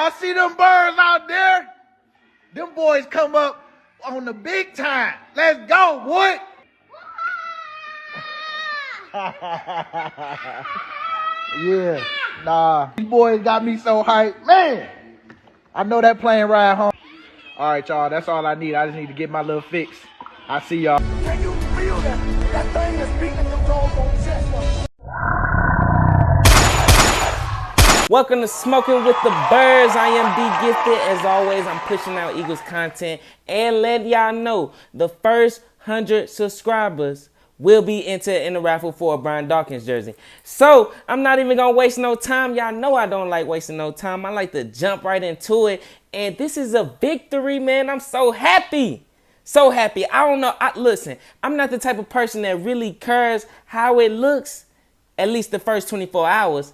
Y'all see them birds out there? Them boys come up on the big time. Let's go, boy. Yeah, nah. These boys got me so hyped. Man, I know that plane ride home. All right, y'all, that's all I need. I just need to get my little fix. I see y'all. Can you feel that? That thing is beating them dogs on chest. Welcome to Smoking with the Birds. I am D Gifted. As always, I'm pushing out Eagles content and letting y'all know the first 100 subscribers will be entered in the raffle for a Brian Dawkins jersey. So I'm not even gonna waste no time. Y'all know I don't like wasting no time. I like to jump right into it. And this is a victory, man. I'm so happy. So happy. I don't know. Listen, I'm not the type of person that really cares how it looks, at least the first 24 hours.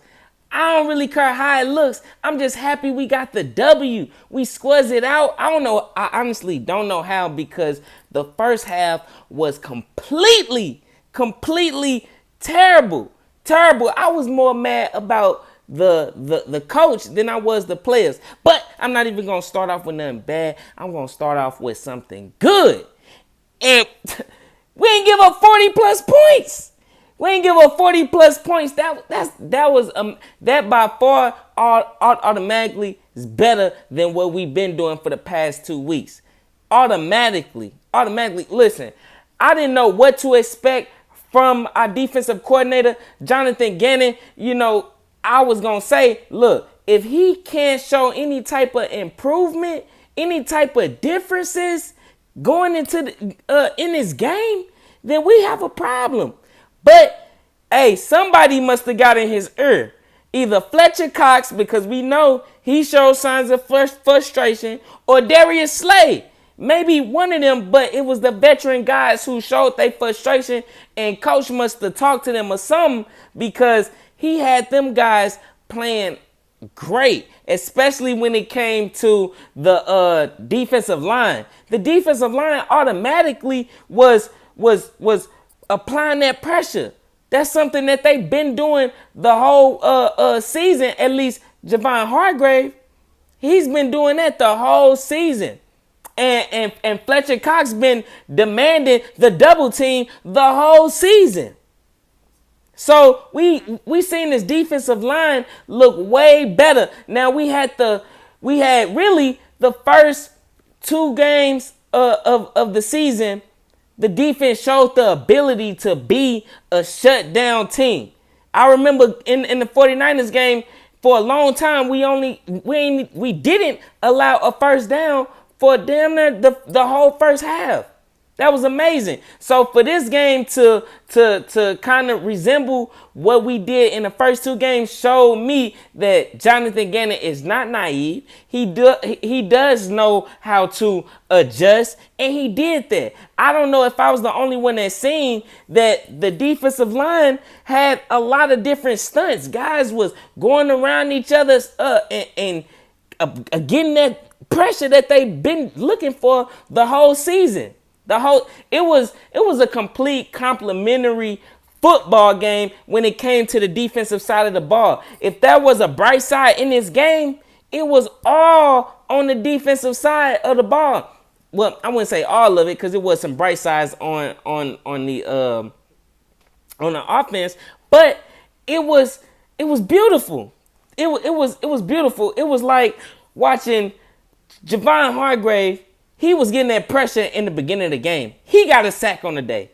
I don't really care how it looks. I'm just happy we got the W. We squaz it out. I don't know. I honestly don't know how, because the first half was completely terrible. I was more mad about the coach than I was the players. But I'm not even going to start off with nothing bad. I'm going to start off with something good. And we ain't give up 40 plus points. We ain't give up 40 plus points. That by far automatically is better than what we've been doing for the past 2 weeks. Automatically. Listen, I didn't know what to expect from our defensive coordinator, Jonathan Gannon. You know, I was going to say, look, if he can't show any type of improvement, any type of differences going into in this game, then we have a problem. But, hey, somebody must have got in his ear. Either Fletcher Cox, because we know he shows signs of frustration, or Darius Slay. Maybe one of them, but it was the veteran guys who showed their frustration, and coach must have talked to them or something, because he had them guys playing great, especially when it came to the defensive line. The defensive line automatically was applying that pressure. That's something that they've been doing the whole season. At least Javon Hargrave, he's been doing that the whole season. And Fletcher Cox been demanding the double team the whole season. So we seen this defensive line look way better. Now we had really the first 2 games of the season. The defense showed the ability to be a shutdown team. I remember in the 49ers game, for a long time, we didn't allow a first down for damn near the whole first half. That was amazing. So for this game to kind of resemble what we did in the first 2 games showed me that Jonathan Gannon is not naive. He does know how to adjust, and he did that. I don't know if I was the only one that seen that the defensive line had a lot of different stunts. Guys was going around each other's and getting that pressure that they've been looking for the whole season. It was a complete complimentary football game when it came to the defensive side of the ball. If there was a bright side in this game, it was all on the defensive side of the ball. Well, I wouldn't say all of it, because it was some bright sides on the offense, but it was beautiful. It was beautiful. It was like watching Javon Hargrave. He was getting that pressure in the beginning of the game. He got a sack on the day.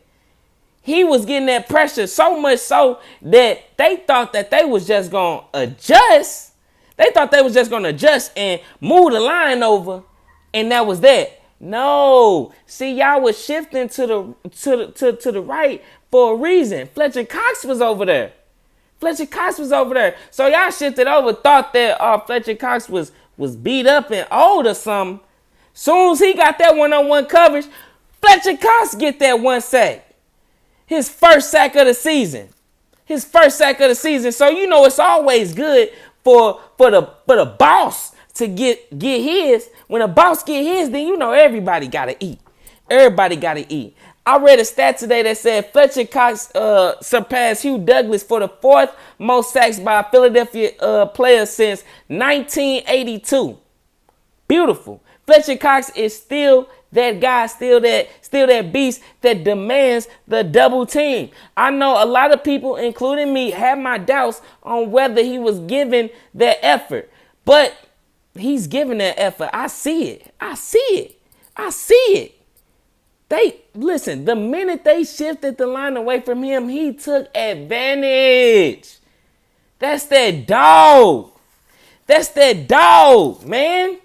He was getting that pressure so much so that they thought that they was just going to adjust. They thought they was just going to adjust and move the line over, and that was that. No. See, y'all was shifting to the right for a reason. Fletcher Cox was over there. So y'all shifted over, thought that Fletcher Cox was beat up and old or something. Soon as he got that one-on-one coverage, Fletcher Cox get that 1 sack. His first sack of the season. So you know it's always good for the boss to get his. When a boss get his, then you know everybody gotta eat. I read a stat today that said Fletcher Cox surpassed Hugh Douglas for the 4th most sacks by a Philadelphia player since 1982. Beautiful. Fletcher Cox is still that guy, still that beast that demands the double team. I know a lot of people, including me, had my doubts on whether he was giving that effort. But he's giving that effort. I see it. I see it. I see it. Listen, the minute they shifted the line away from him, he took advantage. That's that dog. That's that dog, man.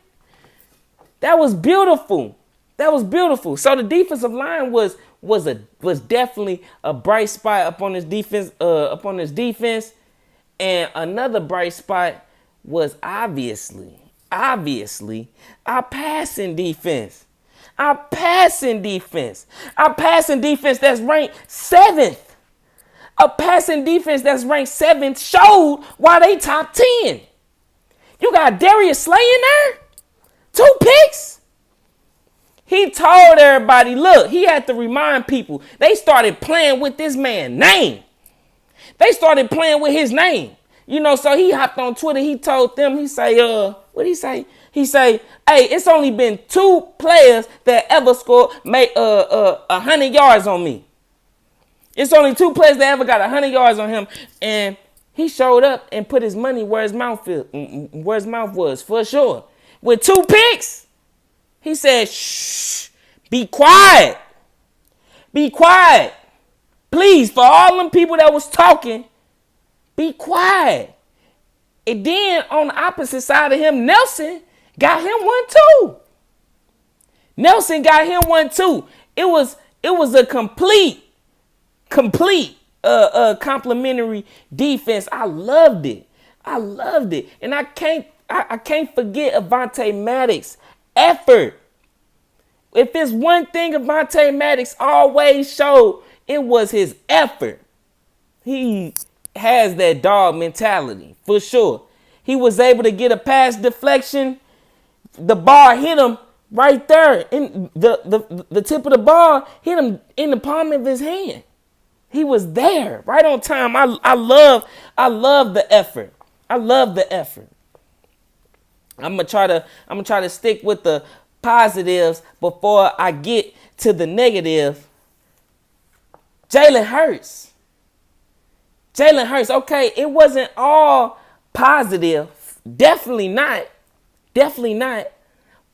That was beautiful. That was beautiful. So the defensive line was definitely a bright spot up on this defense. And another bright spot was obviously our passing defense. Our passing defense that's ranked 7th. A passing defense that's ranked 7th showed why they top 10. You got Darius Slay in there? 2 picks? He told everybody, look, he had to remind people. They started playing with this man's name. They started playing with his name. You know, so he hopped on Twitter. He told them, he say, what'd he say? He say, hey, it's only been 2 players that ever scored, made 100 yards on me. It's only 2 players that ever got 100 yards on him. And he showed up and put his money where his mouth was, for sure. With 2 picks, he said, shh, be quiet. Be quiet. Please, for all them people that was talking, be quiet. And then on the opposite side of him, Nelson got him 1 too. Nelson got him 1 too. It was a complete complimentary defense. I loved it. And I can't forget Avonte Maddox' effort. If it's one thing Avonte Maddox always showed, it was his effort. He has that dog mentality, for sure. He was able to get a pass deflection. The ball hit him right there. In the tip of the ball hit him in the palm of his hand. He was there, right on time. I love the effort. I love the effort. I'm gonna try to stick with the positives before I get to the negative. Jalen Hurts. Okay, it wasn't all positive. Definitely not.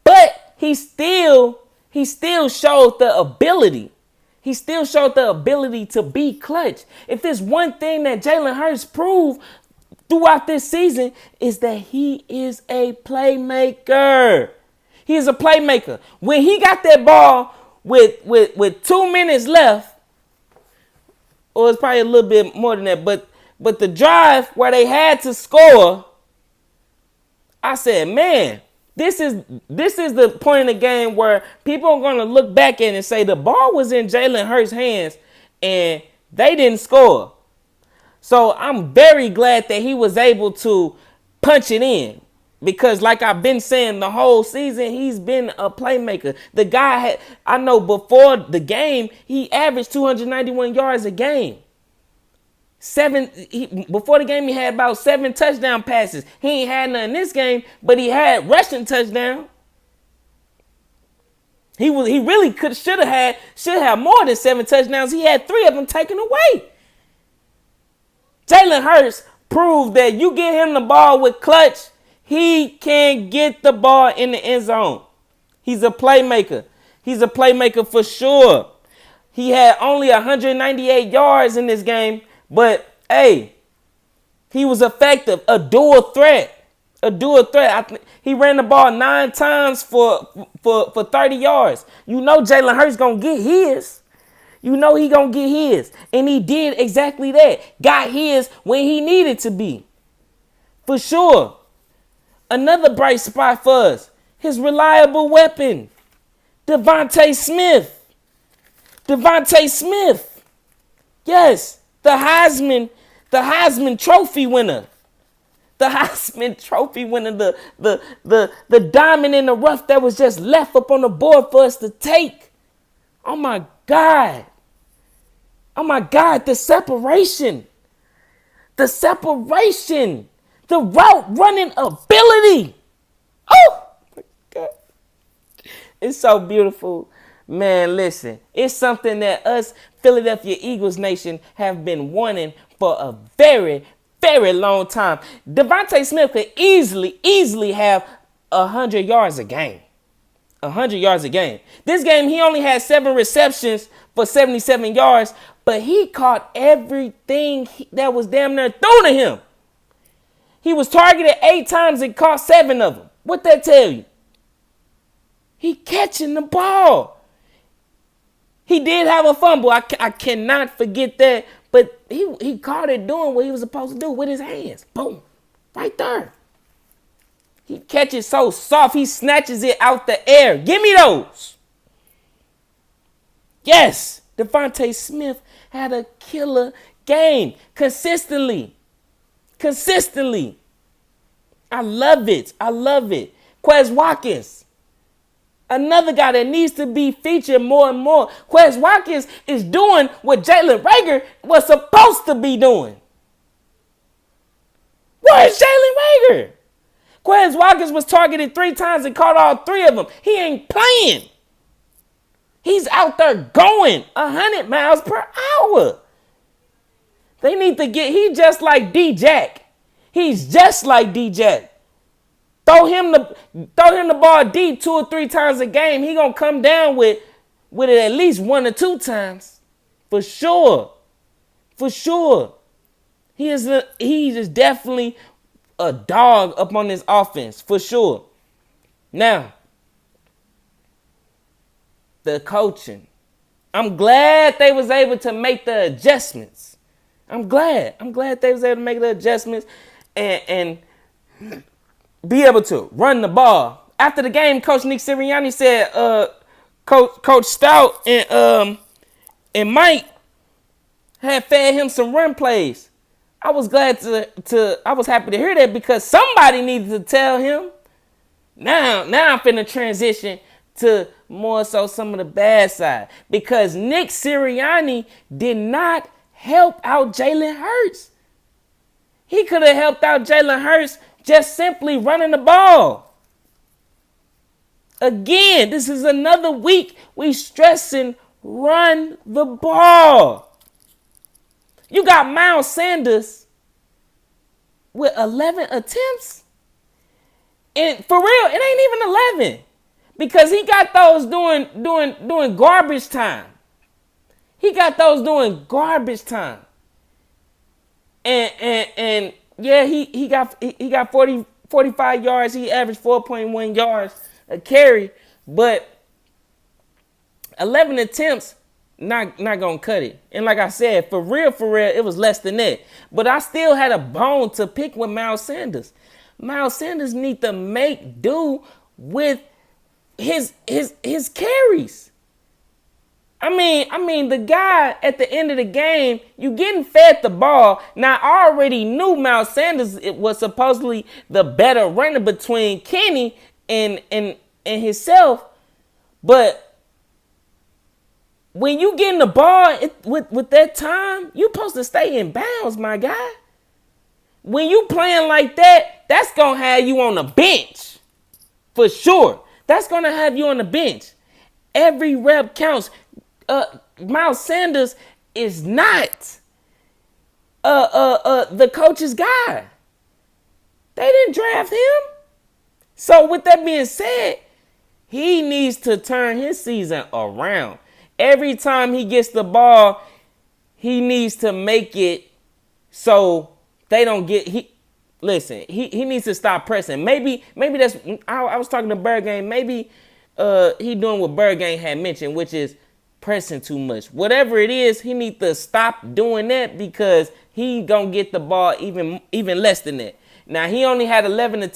But he still showed the ability. He still showed the ability to be clutch. If there's one thing that Jalen Hurts proved throughout this season, is that he is a playmaker. He is a playmaker. When he got that ball with 2 minutes left, or it's probably a little bit more than that, but the drive where they had to score, I said, man, this is the point in the game where people are going to look back at it and say the ball was in Jalen Hurts' hands and they didn't score. So I'm very glad that he was able to punch it in, because like I've been saying the whole season, he's been a playmaker. The guy I know before the game, he averaged 291 yards a game. Before the game, he had about 7 touchdown passes. He ain't had none in this game, but he had rushing touchdown. He really should have more than 7 touchdowns. He had 3 of them taken away. Jalen Hurts proved that you get him the ball with clutch, he can get the ball in the end zone. He's a playmaker. He's a playmaker for sure. He had only 198 yards in this game, but hey, he was effective. A dual threat. He ran the ball 9 times for 30 yards. You know Jalen Hurts gonna get his. You know he gonna get his. And he did exactly that. Got his when he needed to be. For sure. Another bright spot for us. His reliable weapon. Devontae Smith. Yes. The Heisman Trophy winner. The diamond in the rough that was just left up on the board for us to take. Oh my God. Oh my God, the separation. The separation. The route running ability. Oh my God. It's so beautiful. Man, listen. It's something that us Philadelphia Eagles Nation have been wanting for a very, very long time. Devontae Smith could easily have 100 yards a game. 100 yards a game. This game, he only had 7 receptions for 77 yards, but he caught everything that was damn near thrown to him. He was targeted 8 times and caught 7 of them. What that tell you? He catching the ball. He did have a fumble. I cannot forget that, but he caught it doing what he was supposed to do with his hands. Boom. Right there. He catches so soft, he snatches it out the air. Give me those. Yes, Devontae Smith had a killer game consistently. I love it. Quez Watkins, another guy that needs to be featured more and more. Quez Watkins is doing what Jalen Reagor was supposed to be doing. Where's Jalen Reagor? Quez Watkins was targeted 3 times and caught all 3 of them. He ain't playing. He's out there going 100 miles per hour. They need to he just like D-Jack. He's just like D-Jack. Throw him the ball deep 2 or 3 times a game. He gonna come down with it at least 1 or 2 times. For sure. He is definitely a dog up on this offense, for sure. Now, the coaching. I'm glad they was able to make the adjustments. I'm glad they was able to make the adjustments and be able to run the ball. After the game, Coach Nick Sirianni said, Coach Stout and Mike had fed him some run plays. I was glad I was happy to hear that because somebody needed to tell him. Now I'm finna transition to more so some of the bad side because Nick Sirianni did not help out Jalen Hurts. He could have helped out Jalen Hurts just simply running the ball. Again, this is another week we stressing run the ball. You got Miles Sanders with 11 attempts. And for real, it ain't even 11. Because he got those doing garbage time. And yeah, he got 45 yards. He averaged 4.1 yards a carry, but 11 attempts not gonna cut it. And like I said, for real, it was less than that. But I still had a bone to pick with Miles Sanders. Miles Sanders need to make do with his carries. I mean, the guy at the end of the game, you getting fed the ball. Now, I already knew Miles Sanders was supposedly the better runner between Kenny and himself, but when you getting the ball with that time, you supposed to stay in bounds, my guy. When you playing like that, that's going to have you on the bench. For sure. That's going to have you on the bench. Every rep counts. Miles Sanders is not the coach's guy. They didn't draft him. So with that being said, he needs to turn his season around. Every time he gets the ball, he needs to make it so they don't get he needs to stop pressing. Maybe that's I was talking to Bird Game. Maybe he doing what Bird Game had mentioned, which is pressing too much. Whatever it is, he needs to stop doing that because he gonna get the ball even less than that. Now he only had 11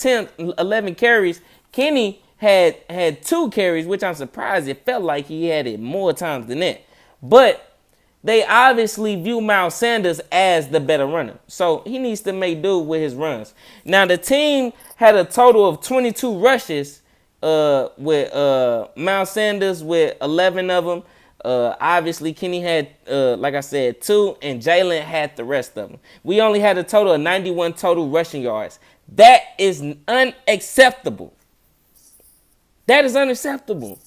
carries. Kenny had 2 carries, which I'm surprised. It felt like he had it more times than that. But they obviously view Miles Sanders as the better runner. So he needs to make do with his runs. Now the team had a total of 22 rushes with Miles Sanders with 11 of them. Obviously, Kenny had, like I said, 2, and Jalen had the rest of them. We only had a total of 91 total rushing yards. That is unacceptable. That is unacceptable.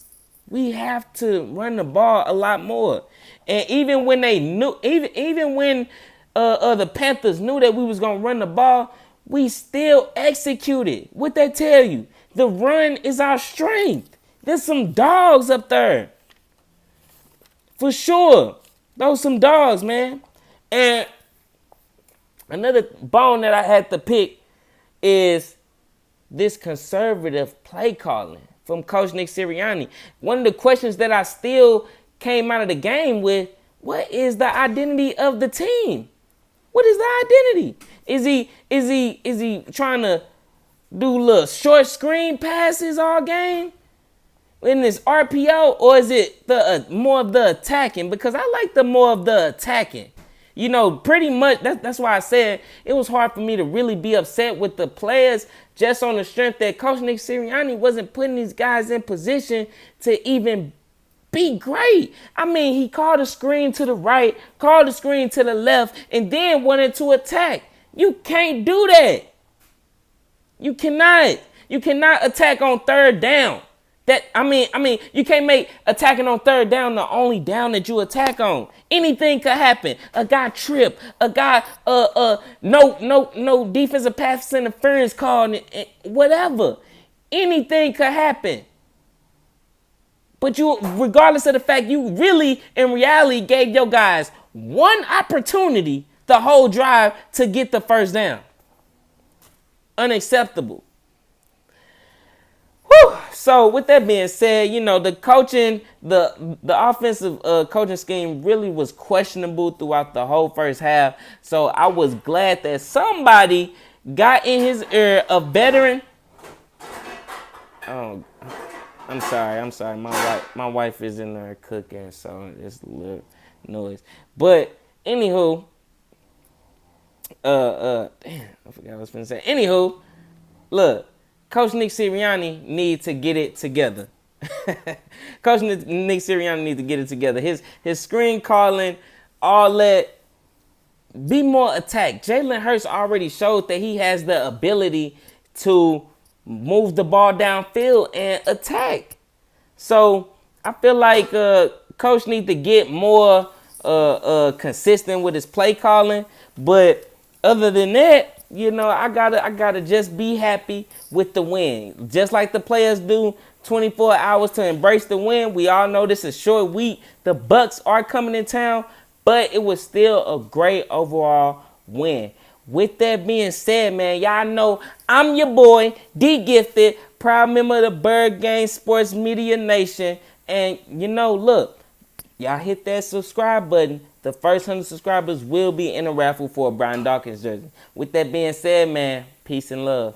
We have to run the ball a lot more. And even when they knew, even when the Panthers knew that we was gonna run the ball, we still executed. What they tell you? The run is our strength. There's some dogs up there. For sure. Those some dogs, man. And another bone that I had to pick is this conservative play calling from Coach Nick Sirianni. One of the questions that I still came out of the game with, what is the identity of the team? What is the identity? Is he trying to do little short screen passes all game in this RPO, or is it the more of the attacking? Because I like the more of the attacking. You know, pretty much, that's why I said it was hard for me to really be upset with the players just on the strength that Coach Nick Sirianni wasn't putting these guys in position to even be great. I mean, he called a screen to the right, called a screen to the left, and then wanted to attack. You can't do that. You cannot. You cannot attack on third down. I mean, you can't make attacking on third down the only down that you attack on. Anything could happen. A guy trip. A guy no defensive pass interference call. Whatever. Anything could happen. But you, regardless of the fact, you really, in reality, gave your guys one opportunity the whole drive to get the first down. Unacceptable. Whew. So with that being said, you know, the coaching, the offensive coaching scheme really was questionable throughout the whole first half. So I was glad that somebody got in his ear, a veteran. Oh, I'm sorry. My wife is in there cooking, so it's a little noise. But anywho, damn, I forgot what I was gonna say. Anywho, look. Coach Nick Sirianni needs to get it together. Coach Nick Sirianni needs to get it together. His screen calling, all that, be more attack. Jalen Hurts already showed that he has the ability to move the ball downfield and attack. So I feel like Coach needs to get more consistent with his play calling. But other than that, you know, I gotta just be happy with the win. Just like the players do 24 hours to embrace the win. We all know this is a short week. The Bucks are coming in town, but it was still a great overall win. With that being said, man, y'all know I'm your boy, D Gifted, proud member of the Bird Gang Sports Media Nation. And, you know, look, y'all hit that subscribe button. The first 100 subscribers will be in a raffle for a Brian Dawkins jersey. With that being said, man, peace and love.